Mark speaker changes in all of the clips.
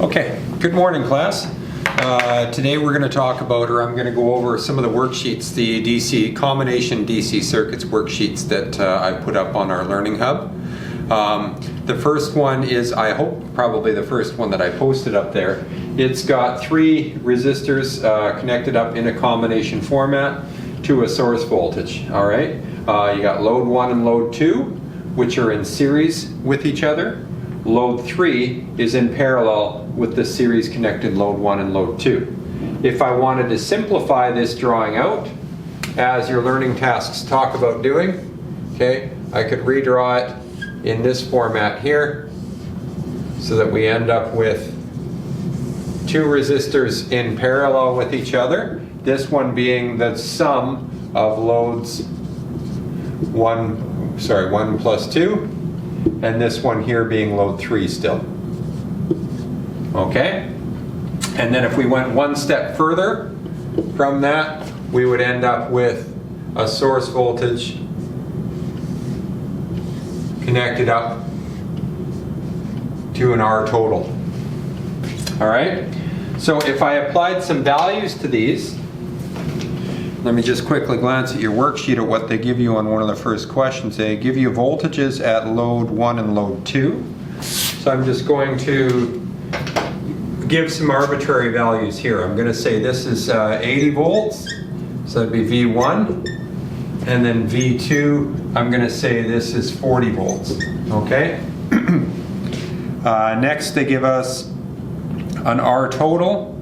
Speaker 1: Okay, good morning class. Today we're going to talk about, or I'm going to go over some of the worksheets, the DC combination DC circuits worksheets that I put up on our Learning Hub. The first one is, I hope, probably the first one that I posted up there. It's got 3 resistors connected up in a combination format to a source voltage. All right, you got load 1 and load 2, which are in series with each other. Load 3 is in parallel with the series connected load 1 and load 2. If I wanted to simplify this drawing out, as your learning tasks talk about doing, okay, I could redraw it in this format here so that we end up with 2 resistors in parallel with each other. This one being the sum of loads 1 plus 2. And this one here being load 3 still. Okay? And then if we went one step further from that, we would end up with a source voltage connected up to an R total. All right? So if I applied some values to these, let me just quickly glance at your worksheet at what they give you on one of the first questions. They give you voltages at load 1 and load 2. So I'm just going to give some arbitrary values here. I'm going to say this is 80 volts, so that'd be V1. And then V2, I'm going to say this is 40 volts. Okay? Next, they give us an R total.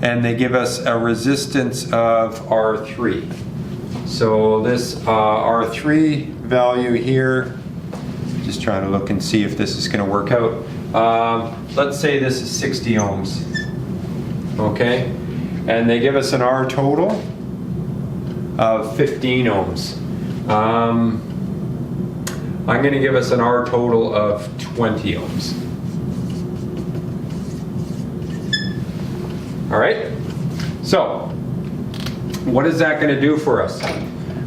Speaker 1: And they give us a resistance of R3. So this R3 value here, just trying to look and see if this is going to work out. Let's say this is 60 ohms. Okay? And they give us an R total of 15 ohms. I'm going to give us an R total of 20 ohms. All right, so what is that going to do for us?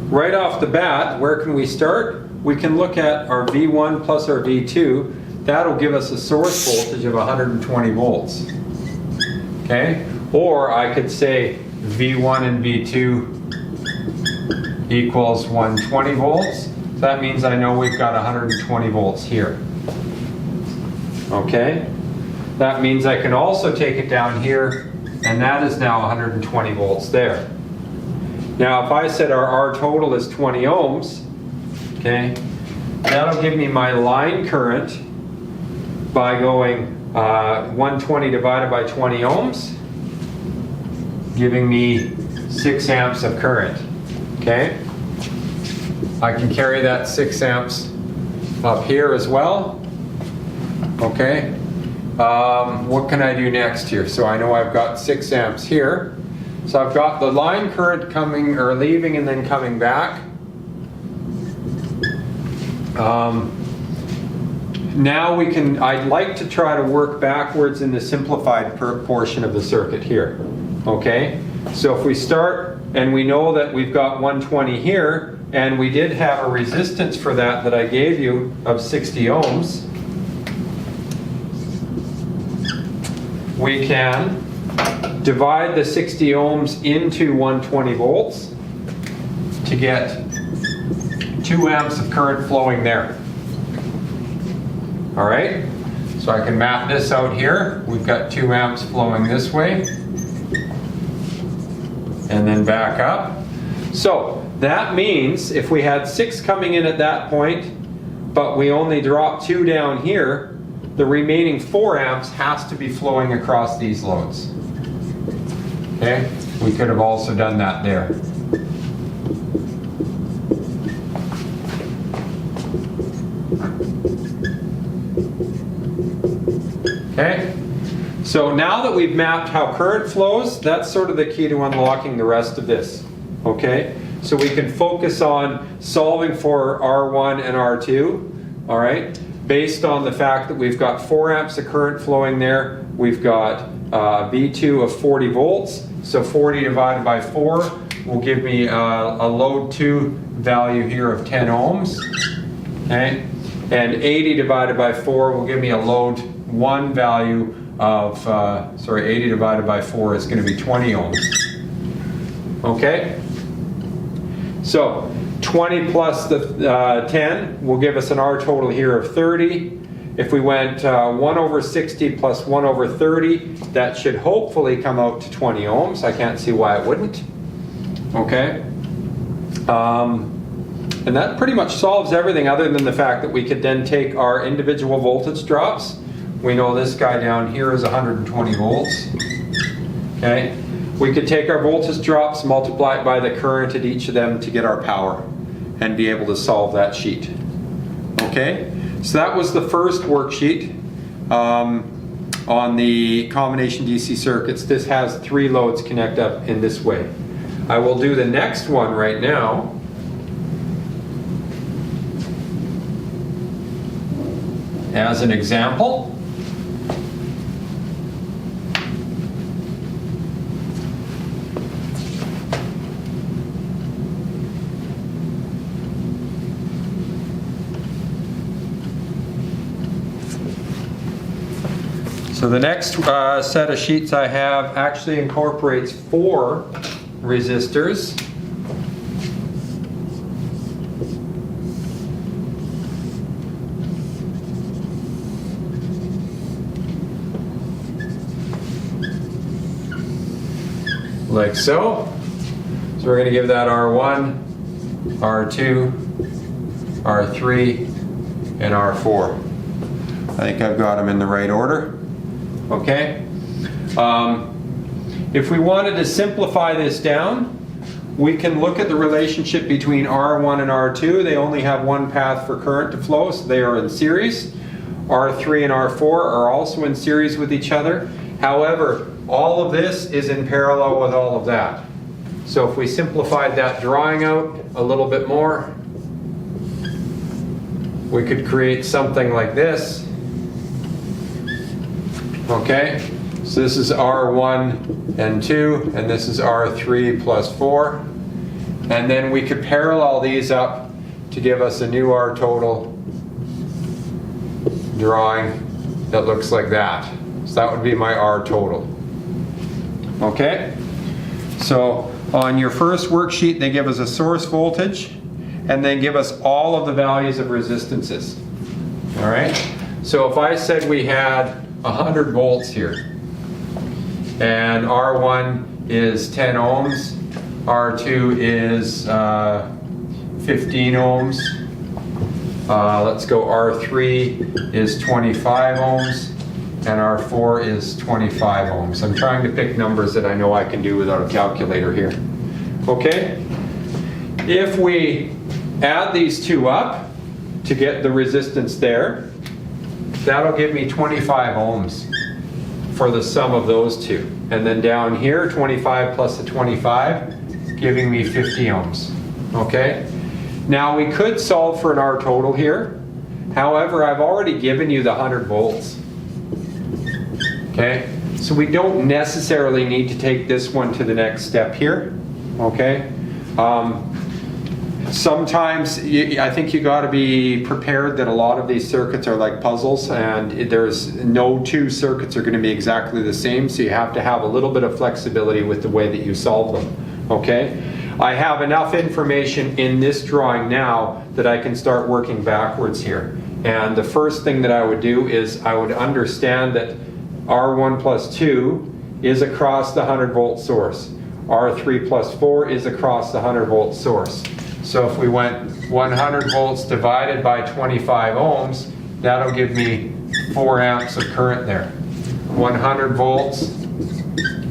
Speaker 1: Right off the bat, where can we start? We can look at our V1 plus our V2. That'll give us a source voltage of 120 volts. Okay, or I could say V1 and V2 equals 120 volts. So that means I know we've got 120 volts here. Okay, that means I can also take it down here, and that is now 120 volts there. Now if I said our R total is 20 ohms, okay, that'll give me my line current by going 120 divided by 20 ohms, giving me 6 amps of current. Okay, I can carry that 6 amps up here as well. Okay. What can I do next here? So I know I've got 6 amps here. So I've got the line current coming or leaving and then coming back. Now we can, I'd like to try to work backwards in the simplified portion of the circuit here. Okay? So if we start and we know that we've got 120 here, and we did have a resistance for that I gave you of 60 ohms. We can divide the 60 ohms into 120 volts to get 2 amps of current flowing there. All right, so I can map this out here. We've got 2 amps flowing this way and then back up. So that means if we had 6 coming in at that point, but we only dropped 2 down here, the remaining 4 amps has to be flowing across these loads. Okay, we could have also done that there. Okay, so now that we've mapped how current flows, that's sort of the key to unlocking the rest of this. Okay, so we can focus on solving for R1 and R2. All right. Based on the fact that we've got 4 amps of current flowing there, we've got V2 of 40 volts, so 40 divided by 4 will give me a load 2 value here of 10 ohms, okay? And 80 divided by 4 will give me a load 1 value of, 80 divided by 4 is going to be 20 ohms. Okay? So 20 plus the 10 will give us an R total here of 30. If we went 1 over 60 plus 1 over 30, that should hopefully come out to 20 ohms. I can't see why it wouldn't. Okay? And that pretty much solves everything other than the fact that we could then take our individual voltage drops. We know this guy down here is 120 volts. Okay? We could take our voltage drops, multiply it by the current at each of them to get our power and be able to solve that sheet. Okay? So that was the first worksheet on the combination DC circuits. This has 3 loads connect up in this way. I will do the next one right now. As an example. So the next set of sheets I have actually incorporates 4 resistors. Like so. So we're going to give that R1, R2, R3, and R4. I think I've got them in the right order. Okay. If we wanted to simplify this down, we can look at the relationship between R1 and R2. They only have one path for current to flow, so they are in series. R3 and R4 are also in series with each other. However, all of this is in parallel with all of that. So if we simplified that drawing out a little bit more, we could create something like this. Okay, so this is R1 and 2, and this is R3 plus 4. And then we could parallel these up to give us a new R total drawing that looks like that. So that would be my R total. Okay, so on your first worksheet they give us a source voltage and they give us all of the values of resistances. All right, so if I said we had 100 volts here and R1 is 10 ohms, R2 is 15 ohms, let's go R3 is 25 ohms, and R4 is 25 ohms. I'm trying to pick numbers that I know I can do without a calculator here. Okay? If we add these two up to get the resistance there, that'll give me 25 ohms for the sum of those two. And then down here, 25 plus the 25, giving me 50 ohms. Okay? Now we could solve for an R total here. However, I've already given you the 100 volts. Okay, so we don't necessarily need to take this one to the next step here. Okay, sometimes I think you got to be prepared that a lot of these circuits are like puzzles, and there's no 2 circuits are going to be exactly the same, so you have to have a little bit of flexibility with the way that you solve them. Okay, I have enough information in this drawing now that I can start working backwards here. And the first thing that I would do is I would understand that R1 plus 2 is across the 100 volt source. R3 plus 4 is across the 100 volt source. So if we went 100 volts divided by 25 ohms, that'll give me 4 amps of current there. 100 volts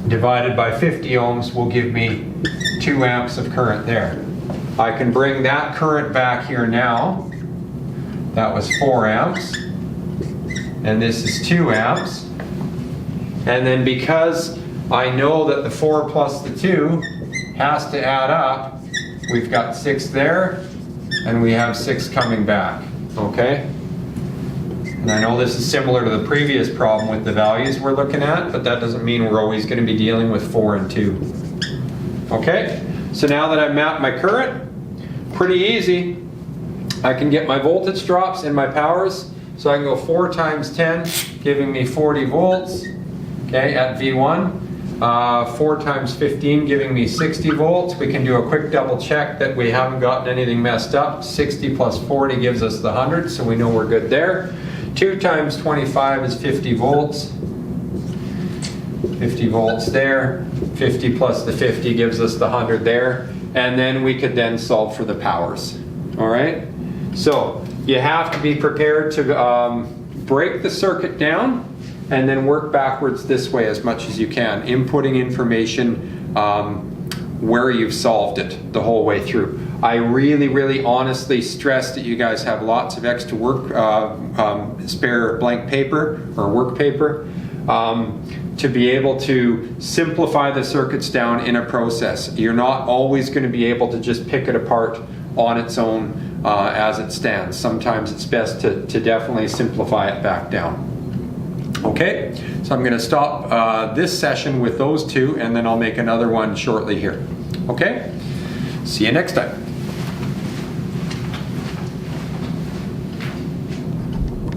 Speaker 1: divided by 50 ohms will give me 2 amps of current there. I can bring that current back here now. That was 4 amps. And this is 2 amps. And then because I know that the 4 plus the 2 has to add up, we've got 6 there, and we have 6 coming back, okay? And I know this is similar to the previous problem with the values we're looking at, but that doesn't mean we're always going to be dealing with 4 and 2. Okay, so now that I've mapped my current, pretty easy. I can get my voltage drops and my powers So I can go 4 times 10, giving me 40 volts, okay, at V1. 4 times 15 giving me 60 volts. We can do a quick double check that we haven't gotten anything messed up. 60 plus 40 gives us the 100, so we know we're good there. 2 times 25 is 50 volts. 50 volts there. 50 plus the 50 gives us the 100 there. And then we could then solve for the powers. All right? So you have to be prepared to break the circuit down and then work backwards this way as much as you can, inputting information where you've solved it the whole way through. I really, really honestly stress that you guys have lots of extra work, spare blank paper or work paper, to be able to simplify the circuits down in a process. You're not always going to be able to just pick it apart on its own as it stands. Sometimes it's best to definitely simplify it back down. Okay, so I'm going to stop this session with those two, and then I'll make another one shortly here. Okay, see you next time.